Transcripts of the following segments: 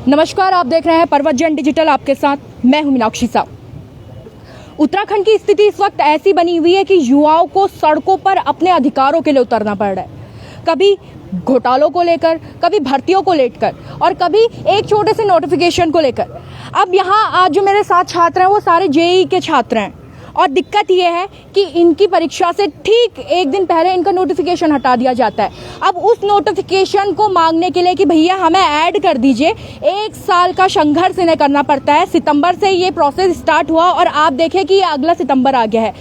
नमस्कार, आप देख रहे हैं पर्वत जन डिजिटल। आपके साथ मैं हूं मीनाक्षी साहब। उत्तराखंड की स्थिति इस वक्त ऐसी बनी हुई है कि युवाओं को सड़कों पर अपने अधिकारों के लिए उतरना पड़ रहा है। कभी घोटालों को लेकर, कभी भर्तियों को लेकर और कभी एक छोटे से नोटिफिकेशन को लेकर। अब यहाँ आज जो मेरे साथ छात्र हैं वो सारे जेईई के छात्र हैं और दिक्कत ये है कि इनकी परीक्षा से ठीक एक दिन पहले इनका नोटिफिकेशन हटा दिया जाता है। अब उस नोटिफिकेशन को मांगने के लिए कि भैया हमें ऐड कर दीजिए, 1 साल का संघर्ष इन्हें करना पड़ता है। सितंबर से ये प्रोसेस स्टार्ट हुआ और आप देखें कि ये अगला सितंबर आ गया है।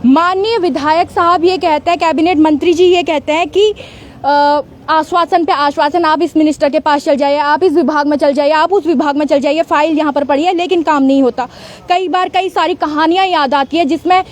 माननीय विधायक साहब ये कहते हैं, कैबिनेट मंत्री जी ये कहते हैं कि आश्वासन पे आश्वासन, आप इस मिनिस्टर के पास चल जाइए, आप इस विभाग में चल जाइए, आप उस विभाग में चल जाइए, फाइल यहाँ पर पड़ी है, लेकिन काम नहीं होता। कई बार कई सारी कहानियां याद आती है जिसमें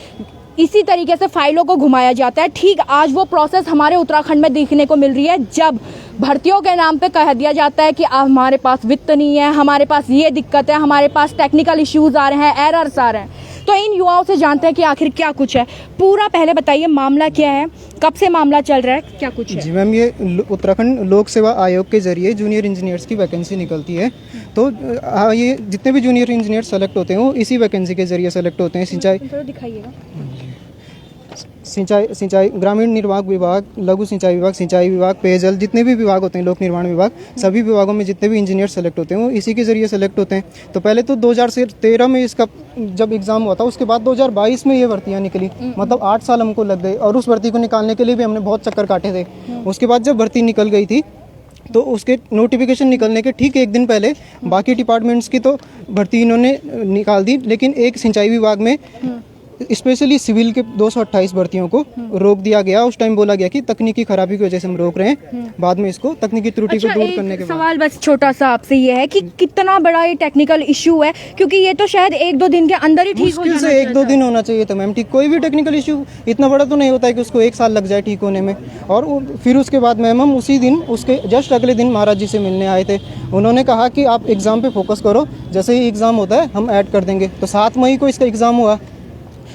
इसी तरीके से फाइलों को घुमाया जाता है। ठीक आज वो प्रोसेस हमारे उत्तराखंड में देखने को मिल रही है, जब भर्तियों के नाम पे कह दिया जाता है कि हमारे पास वित्त नहीं है, हमारे पास ये दिक्कत है, हमारे पास टेक्निकल इश्यूज आ रहे हैं, एरर्स आ रहे हैं। तो इन युवाओं से जानते हैं कि आखिर क्या कुछ है। पूरा पहले बताइए, मामला क्या है, कब से मामला चल रहा है, क्या कुछ है? जी मैम, ये उत्तराखंड लोक सेवा आयोग के जरिए जूनियर इंजीनियर्स की वैकेंसी निकलती है। तो ये जितने भी जूनियर इंजीनियर सेलेक्ट होते हैं वो इसी वैकेंसी के जरिए सेलेक्ट होते हैं। सिंचाई ग्रामीण निर्वाह विभाग, लघु सिंचाई विभाग, सिंचाई विभाग, पेयजल, जितने भी विभाग होते हैं, लोक निर्माण विभाग, सभी विभागों में जितने भी इंजीनियर सेलेक्ट होते हैं वो इसी के जरिए सेलेक्ट होते हैं। तो पहले तो 2013 में इसका जब एग्ज़ाम हुआ था, उसके बाद 2022 में ये भर्तियाँ निकली। मतलब 8 साल हमको लग गए और उस भर्ती को निकालने के लिए भी हमने बहुत चक्कर काटे थे। उसके बाद जब भर्ती निकल गई थी तो उसके नोटिफिकेशन निकलने के ठीक एक दिन पहले बाकी डिपार्टमेंट्स की तो भर्ती इन्होंने निकाल दी, लेकिन एक सिंचाई विभाग में स्पेशली सिविल के 228 भर्तियों को रोक दिया गया। उस टाइम बोला गया कि तकनीकी खराबी की वजह से हम रोक रहे हैं, बाद में इसको तकनीकी त्रुटि को दूर करने के बाद। सवाल बस छोटा सा आपसे ये है कि कितना बड़ा ये टेक्निकल इशू है, क्योंकि ये तो शायद 1-2 दिन के अंदर ही ठीक हो जाना चाहिए। 1-2 दिन होना चाहिए था मैम ठीक। कोई भी टेक्निकल इशू इतना बड़ा तो नहीं होता है कि उसको 1 साल लग जाए ठीक होने में। और फिर उसके बाद मैम हम उसी दिन, उसके जस्ट अगले दिन महाराज जी से मिलने आए थे। उन्होंने कहा कि आप एग्ज़ाम पे फोकस करो, जैसे ही एग्ज़ाम होता है हम ऐड कर देंगे। तो 7 मई को इसका एग्ज़ाम हुआ,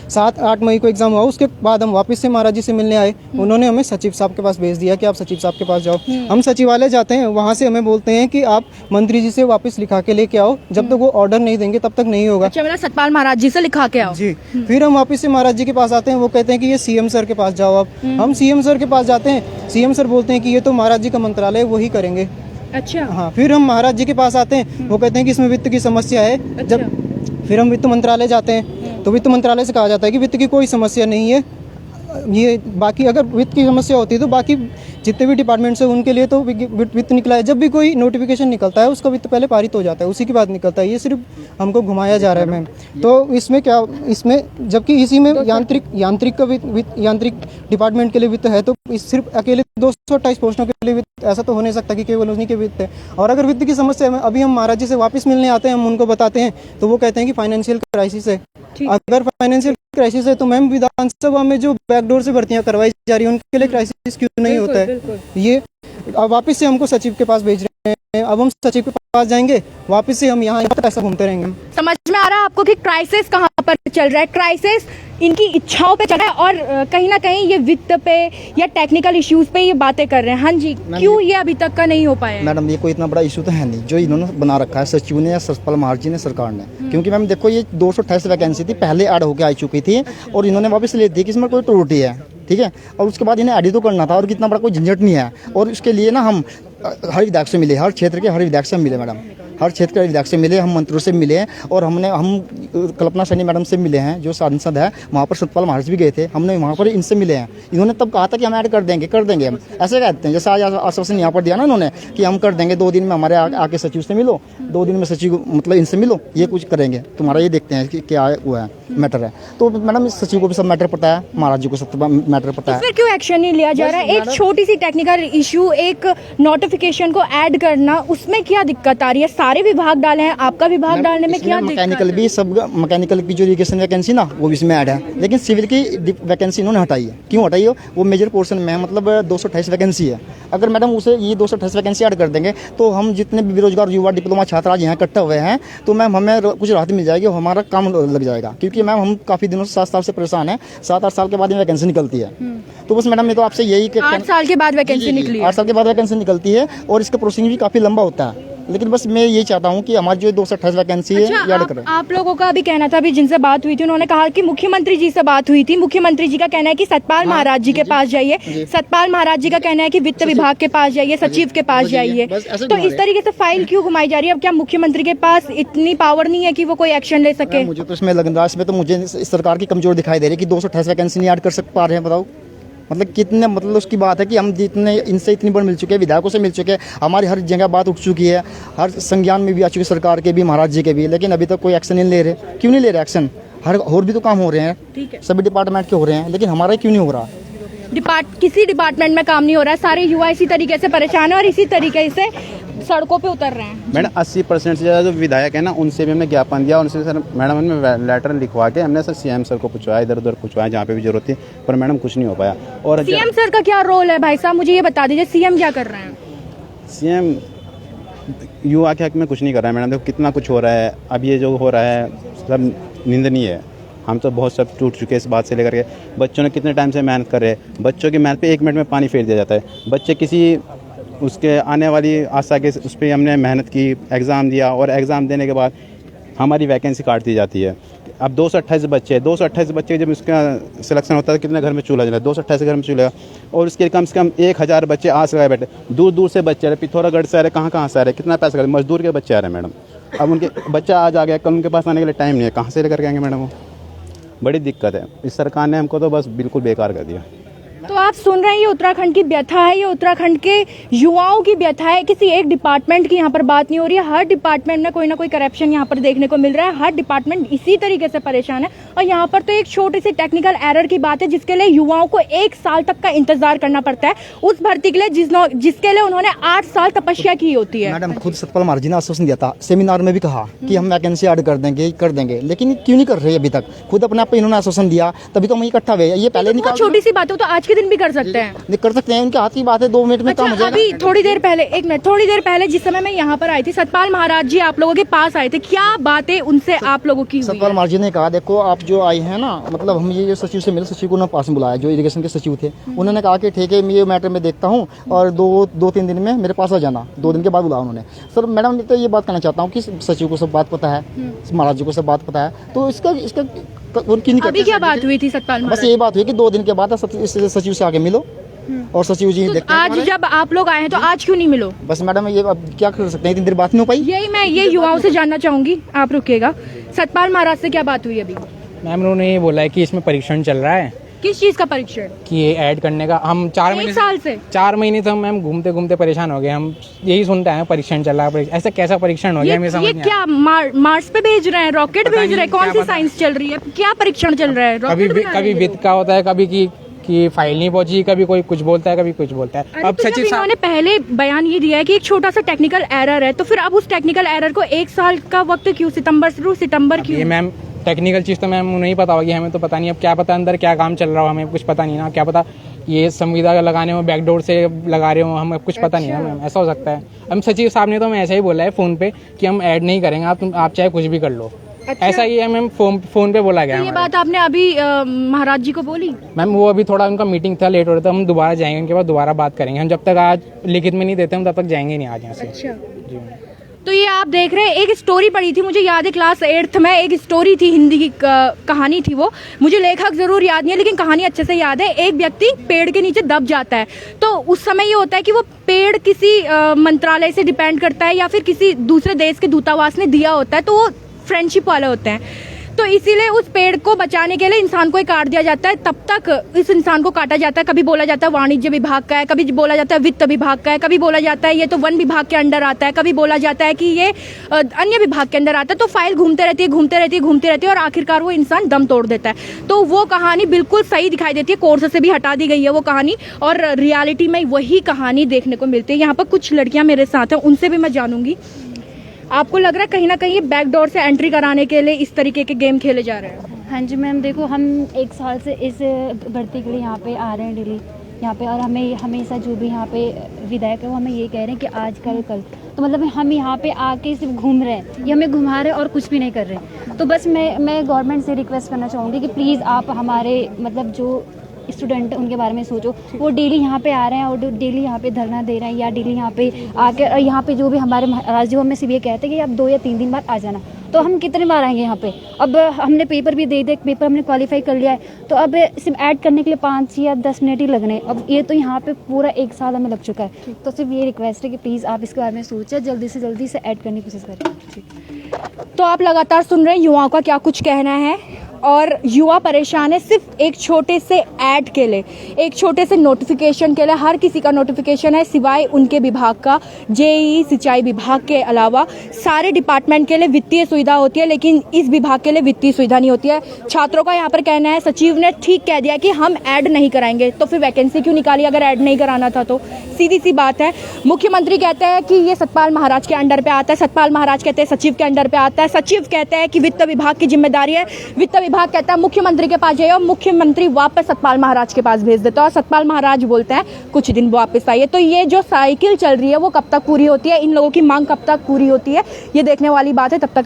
7-8 मई को एग्जाम हुआ। उसके बाद हम वापस से महाराज जी से मिलने आए। उन्होंने हमें सचिव साहब के पास भेज दिया कि आप सचिव साहब के पास जाओ। हम सचिवालय जाते हैं, वहाँ से हमें बोलते हैं कि आप मंत्री जी से वापस लिखा के लेके आओ, जब तक वो ऑर्डर नहीं देंगे तब तक नहीं होगा। अच्छा, मेरा सतपाल महाराज जी से लिखा के आओ जी। फिर हम वापस से महाराज जी के पास आते हैं, वो कहते हैं कि ये सीएम सर के पास जाओ आप। हम सीएम सर के पास जाते हैं, सीएम सर बोलते हैं कि ये तो महाराज जी का मंत्रालय है, वही करेंगे। अच्छा। हाँ, फिर हम महाराज जी के पास आते हैं, वो कहते हैं कि इसमें वित्त की समस्या है। जब फिर हम वित्त मंत्रालय जाते हैं तो वित्त मंत्रालय से कहा जाता है कि वित्त की कोई समस्या नहीं है। ये बाकी अगर वित्त की समस्या होती है तो बाकी जितने भी डिपार्टमेंट्स हैं उनके लिए तो वित्त निकला है। जब भी कोई नोटिफिकेशन निकलता है उसका वित्त पहले पारित हो जाता है, उसी के बाद निकलता है। ये सिर्फ हमको घुमाया जा रहा है मैम। तो इसमें क्या, इसमें जबकि इसी में यांत्रिक डिपार्टमेंट के लिए वित्त है, तो सिर्फ अकेले 228 पोस्टों के लिए वित्त, ऐसा तो हो नहीं सकता कि केवल उन्हीं के वित्त है। और अगर वित्त की समस्या है, अभी हम महाराज जी से वापस मिलने आते हैं, हम उनको बताते हैं तो वो कहते हैं कि फाइनेंशियल क्राइसिस है। अगर फाइनेंशियल क्राइसिस है तो मैम विधानसभा में जो बैकडोर से भर्तियां करवाई जा रही है उनके लिए क्राइसिस क्यों नहीं होता है? ये अब वापस से हमको सचिव के पास भेज रहे हैं। अब हम सचिव के पास जाएंगे, वापस से हम यहाँ ऐसा घूमते रहेंगे। समझ में आ रहा है आपको कि क्राइसिस कहाँ पर चल रहा है? क्राइसिस इनकी इच्छाओं पे चल रहा है और कहीं ना कहीं ये वित्त पे या टेक्निकल इश्यूज पे ये बातें कर रहे हैं। हाँ जी, क्यों ये अभी तक का नहीं हो पाया? मैडम, ये कोई इतना बड़ा इशू तो है नहीं जो इन्होंने बना रखा है सचिव ने या सतपाल महाराज जी ने, सरकार ने। क्योंकि मैम देखो, ये 228 वैकेंसी थी, पहले ऐड होकर आ चुकी थी और इन्होंने वापस ले दी कि इसमें कोई त्रुटि है, ठीक है। और उसके बाद इन्हें ऐड तो करना था और कितना बड़ा कोई झंझट नहीं है। और उसके लिए ना हम हर विधायक से मिले, हर क्षेत्र के हर विधायक से मिले मैडम, हर क्षेत्र के विधायक से मिले, हम मंत्रियों से मिले और हम कल्पना सैनी मैडम से मिले हैं जो सांसद है। वहाँ पर सतपाल महाराज भी गए थे, हमने वहाँ पर इनसे मिले हैं। इन्होंने तब कहा था कि हम ऐड कर देंगे हम, ऐसे कहते हैं। जैसे आज आश्वासन यहाँ पर दिया ना उन्होंने कि हम कर देंगे, 2 दिन में हमारे आके सचिव से मिलो, 2 दिन में सचिव मतलब इनसे मिलो, ये कुछ करेंगे तुम्हारा, ये देखते हैं कि क्या हुआ है, मैटर है। तो मैडम सचिव को भी सब मैटर पता है, महाराज जी को सब मैटर पता है। फिर क्यों एक्शन नहीं लिया जा रहा है? एक छोटी सी टेक्निकल इशू, एक नोटिफिकेशन को ऐड करना, उसमें क्या दिक्कत आ रही है? सारे विभाग डाले हैं, आपका विभाग डालने में क्या दिक्कत? मैकेनिकल भी सब, मैकेनिकल की जो इरिगेशन वैकेंसी ना वो भी इसमें ऐड है, लेकिन सिविल की वैकेंसी इन्होंने हटाई है। क्यों हटाई है? वो मेजर पोर्शन में है, मतलब 228 वैकेंसी है। अगर मैडम उसे ये 228 वैकेंसी ऐड कर देंगे तो हम जितने भी बेरोजगार युवा डिप्लोमा छात्र आज यहाँ इकट्ठा हुए हैं तो मैम हमें कुछ राहत मिल जाएगी और हमारा काम लग जाएगा। क्योंकि मैम हम काफ़ी दिनों से 7 साल से परेशान हैं, 7-8 साल के बाद में वैकेंसी निकलती है। तो बस मैडम, ये तो आपसे यही 8 साल के बाद वैकेंसी निकली है। 8 साल के बाद वैकेंसी निकलती है और इसका प्रोसेसिंग भी काफ़ी लंबा होता है। लेकिन बस मैं ये चाहता हूँ कि हमारी जो 228 वैकेंसी है ये ऐड करें। आप लोगों का अभी कहना था, अभी जिनसे बात हुई थी उन्होंने कहा कि मुख्यमंत्री जी से बात हुई थी, मुख्यमंत्री जी का कहना है कि सतपाल महाराज जी के पास जाइए, सतपाल महाराज जी का कहना है कि वित्त विभाग के पास जाइए, सचिव के पास जाइए। तो इस तरीके से फाइल क्यों घुमाई जा रही है? अब क्या मुख्यमंत्री के पास इतनी पावर नहीं है कि वो कोई एक्शन ले सके? मुझे तो इसमें लग रहा है, इसमें तो मुझे इस सरकार की कमजोर दिखाई दे रही है कि 228 वैकेंसी नहीं ऐड कर पा रहे हैं। बताओ मतलब कितने, मतलब उसकी बात है कि हम जितने इनसे इतनी बार मिल चुके हैं, विधायकों से मिल चुके हैं, हमारी हर जगह बात उठ चुकी है, हर संज्ञान में भी आ चुकी है, सरकार के भी, महाराज जी के भी, लेकिन अभी तक कोई एक्शन नहीं ले रहे। क्यों नहीं ले रहे एक्शन? हर और भी तो काम हो रहे हैं, ठीक है, सभी डिपार्टमेंट के हो रहे हैं, लेकिन हमारा क्यों नहीं हो रहा? किसी डिपार्टमेंट में काम नहीं हो रहा है। सारे युवा इसी तरीके से परेशान है और इसी तरीके से सड़कों पे उतर रहे हैं। मैडम 80% से ज़्यादा जो विधायक है ना, उनसे भी हमने ज्ञापन दिया, उनसे सर मैडम हमने लेटर लिखवा के हमने सर सीएम सर को पूछवाया, इधर उधर पूछवाया जहाँ पे भी जरूरत थी, पर मैडम कुछ नहीं हो पाया। और सीएम सर का क्या रोल है भाई साहब, मुझे ये बता दीजिए, सीएम क्या कर रहे हैं? सीएम युवा के हक में कुछ नहीं कर रहा है मैडम। देखो कितना कुछ हो रहा है, अब ये जो हो रहा है सब निंदनीय है। हम तो बहुत सब टूट चुके हैं इस बात से लेकर के। बच्चों ने कितने टाइम से मेहनत कर रहे हैं, बच्चों की मेहनत पे 1 मिनट में पानी फेर दिया जाता है। बच्चे किसी उसके आने वाली आशा के उस पर हमने मेहनत की, एग्ज़ाम दिया, और एग्ज़ाम देने के बाद हमारी वैकेंसी काट दी जाती है। अब 228 बच्चे, 228 बच्चे जब इसका सिलेक्शन होता है, कितने घर में चूल्हा जला? 228 घर में चूल्हा, और उसके कम से कम 1000 बच्चे आस लगाए बैठे, दूर दूर से बच्चे आ रहे, पिथौरागढ़ से आ रहे, कहाँ से आ रहे, कितना पैसा कर, मजदूर के बच्चे आ रहे हैं मैडम। अब उनके बच्चा आज आ गया, कल उनके पास आने के लिए टाइम नहीं है, कहाँ से लेकर के आएंगे मैडम? वो बड़ी दिक्कत है। इस सरकार ने हमको तो बस बिल्कुल बेकार कर दिया। तो आप सुन रहे हैं, ये उत्तराखंड की व्यथा है, ये उत्तराखंड के युवाओं की व्यथा है। किसी एक डिपार्टमेंट की यहाँ पर बात नहीं हो रही है, हर डिपार्टमेंट में कोई ना कोई करप्शन यहाँ पर देखने को मिल रहा है, हर डिपार्टमेंट इसी तरीके से परेशान है। और यहाँ पर तो एक छोटी सी टेक्निकल एरर की बात है जिसके लिए युवाओं को 1 साल तक का इंतजार करना पड़ता है, उस भर्ती के लिए जिसके लिए उन्होंने 8 साल तपस्या की होती है। मैडम खुद सतपाल महाराज जी ने आश्वासन दिया था, सेमिनार में भी कहा कि हम वैकेंसी ऐड कर देंगे, लेकिन क्यों नहीं कर रहे अभी तक? खुद अपने आप पे इन्होंने आश्वासन दिया, तभी तो हम इकट्ठा हुए। ये पहले निकाल, छोटी सी बात हो तो आज के दिन भी कर सकते हैं, कर सकते हैं, उनके हाथ की बात है, 2 मिनट में काम हो जाएगा। अभी थोड़ी देर पहले, 1 मिनट, थोड़ी देर पहले जिस समय मैं यहाँ पर आई थी, सतपाल महाराज जी आप लोगों के पास आए थे, क्या बातें उनसे आप लोगों की हुई? सतपाल महाराज जी ने कहा, देखो आप जो आए हैं ना, मतलब हम ये सचिव से मिले, सचिव को ना पास में बुलाया, जो इरिगेशन के सचिव थे, उन्होंने कहा कि ठीक है मैं ये मैटर में देखता हूँ और 2-3 दिन में मेरे पास आ जाना। 2 दिन के बाद बुलाया उन्होंने। सर मैडम तो ये बात कहना चाहता हूँ कि सचिव को सब बात पता है, महाराज जी को सब बात पता है, तो इसका उनकी नहीं अभी क्या बात हुई थी सतपाल महाराज? बस ये बात हुई कि 2 दिन के बाद सचिव से आगे मिलो और सचिव जी देखते हैं। आज जब आप लोग आए हैं तो आज क्यों नहीं मिलो? बस मैडम ये अब क्या कर सकते हैं, इतनी देर बात नहीं हो पाई। यही मैं ये युवाओं से जानना चाहूंगी, आप रुकिएगा। सतपाल महाराज से क्या बात हुई अभी? मैम उन्होंने ये बोला है कि इसमें परीक्षण चल रहा है। किस चीज का परीक्षण? कि ये ऐड करने का। हम 4 महीने 1 साल से 4 महीने से हम मैम घूमते घूमते परेशान हो गए। हम यही सुनते हैं परीक्षण चल रहा है, ऐसा कैसा परीक्षण हो गया हमें समझ ये नहीं क्या मार्स पे भेज रहे हैं, रॉकेट भेज रहे हैं, कौन सी साइंस चल रही है, क्या परीक्षण चल रहा है? कभी वित्त का होता है, कभी की फाइल नहीं पहुंची, कभी कोई कुछ बोलता है, कभी कुछ बोलता है। अब सचिव साहब ने पहले बयान ये दिया है कि एक छोटा सा टेक्निकल एरर है, तो फिर अब उस टेक्निकल एरर को 1 साल का वक्त क्यों? सितंबर क्यों? ये मैम टेक्निकल चीज़ तो मैम नहीं पता होगी, हमें तो पता नहीं। अब क्या पता अंदर क्या काम चल रहा हो, हमें कुछ पता नहीं ना। क्या पता ये संविदा लगाने हो, बैकडोर से लगा रहे हो, हमें कुछ पता नहीं है मैम, ऐसा हो सकता है। हम सचिव साहब ने तो हमें ऐसा ही बोला है फ़ोन पे कि हम ऐड नहीं करेंगे, आप चाहे कुछ भी कर लो। ऐसा ही है मैम, फ़ोन पे बोला गया। ये बात आपने अभी महाराज जी को बोली? मैम वो अभी थोड़ा उनका मीटिंग था, लेट हो रहा था, हम दोबारा जाएंगे, उनके बाद दोबारा बात करेंगे। हम जब तक आज लिखित में नहीं देते हम तब तक जाएंगे नहीं आज यहाँ से। अच्छा जी। तो ये आप देख रहे हैं, एक स्टोरी पढ़ी थी, मुझे याद है क्लास 8th में एक स्टोरी थी, हिंदी की कहानी थी वो, मुझे लेखक जरूर याद नहीं है लेकिन कहानी अच्छे से याद है। एक व्यक्ति पेड़ के नीचे दब जाता है, तो उस समय ये होता है कि वो पेड़ किसी मंत्रालय से डिपेंड करता है या फिर किसी दूसरे देश के दूतावास ने दिया होता है, तो वो फ्रेंडशिप वाले होते हैं। तो इसीलिए उस पेड़ को बचाने के लिए इंसान को ही काट दिया जाता है। तब तक इस इंसान को काटा जाता है, कभी बोला जाता है वाणिज्य विभाग का है, कभी बोला जाता है वित्त विभाग का है, कभी बोला जाता है ये तो वन विभाग के अंडर आता है, कभी बोला जाता है कि ये अन्य विभाग के अंदर आता है। तो फाइल घूमते रहती है और आखिरकार वो इंसान दम तोड़ देता है। तो वो कहानी बिल्कुल सही दिखाई देती है, कोर्स से भी हटा दी गई है वो कहानी, और रियलिटी में वही कहानी देखने को मिलती है। यहाँ पर कुछ लड़कियां मेरे साथ हैं, उनसे भी मैं जानूंगी। आपको लग रहा है कहीं ना कहीं बैकडोर से एंट्री कराने के लिए इस तरीके के गेम खेले जा रहे हैं? हाँ जी मैम, देखो हम 1 साल से इस भर्ती के लिए यहाँ पे आ रहे हैं डेली यहाँ पे, और हमें हमेशा जो भी यहाँ पे विधायक है वो हमें ये कह रहे हैं कि आज कल, तो मतलब हम यहाँ पे आके सिर्फ घूम रहे हैं, ये हमें घुमा रहे हैं और कुछ भी नहीं कर रहे। तो बस मैं गवर्नमेंट से रिक्वेस्ट करना चाहूँगी कि प्लीज़ आप हमारे मतलब जो स्टूडेंट उनके बारे में सोचो, वो डेली यहाँ पे आ रहे हैं और डेली यहाँ पे धरना दे रहे हैं या डेली यहाँ पे आके यहाँ पे जो भी हमारे राज्यों में से ये कहते हैं कि आप 2 या 3 दिन बाद आ जाना, तो हम कितने बार आएंगे यहाँ पे। अब हमने पेपर भी दे दिया, पेपर हमने क्वालिफाई कर लिया है, तो अब सिर्फ ऐड करने के लिए 5 या 10 मिनट ही लगने, अब ये तो यहाँ पे पूरा 1 साल हमें लग चुका है। तो सिर्फ ये रिक्वेस्ट है कि प्लीज़ आप इसके बारे में सोचें, जल्दी से जल्दी से ऐड करने की कोशिश करें। तो आप लगातार सुन रहे हैं युवाओं का क्या कुछ कहना है, और युवा परेशान है सिर्फ एक छोटे से ऐड के लिए, एक छोटे से नोटिफिकेशन के लिए। हर किसी का नोटिफिकेशन है सिवाय उनके विभाग का, जेईई सिंचाई विभाग के अलावा सारे डिपार्टमेंट के लिए वित्तीय सुविधा होती है, लेकिन इस विभाग के लिए वित्तीय सुविधा नहीं होती है। छात्रों का यहाँ पर कहना है सचिव ने ठीक कह दिया कि हम ऐड नहीं कराएंगे, तो फिर वैकेंसी क्यों निकाली अगर ऐड नहीं कराना था तो? सीधी सी बात है। मुख्यमंत्री कहते हैं कि ये सतपाल महाराज के अंडर पे आता है, सतपाल महाराज कहते हैं सचिव के अंडर पे आता है, सचिव कहते हैं कि वित्त विभाग की जिम्मेदारी है, वित्त विभाग कहता है मुख्यमंत्री के पास जाइए, और मुख्यमंत्री वापस सतपाल महाराज के पास भेज देता है, और सतपाल महाराज बोलते हैं कुछ दिन वापस आइए। तो ये जो साइकिल चल रही है वो कब तक पूरी होती है, इन लोगों की मांग कब तक पूरी होती है, ये देखने वाली बात है। तब तक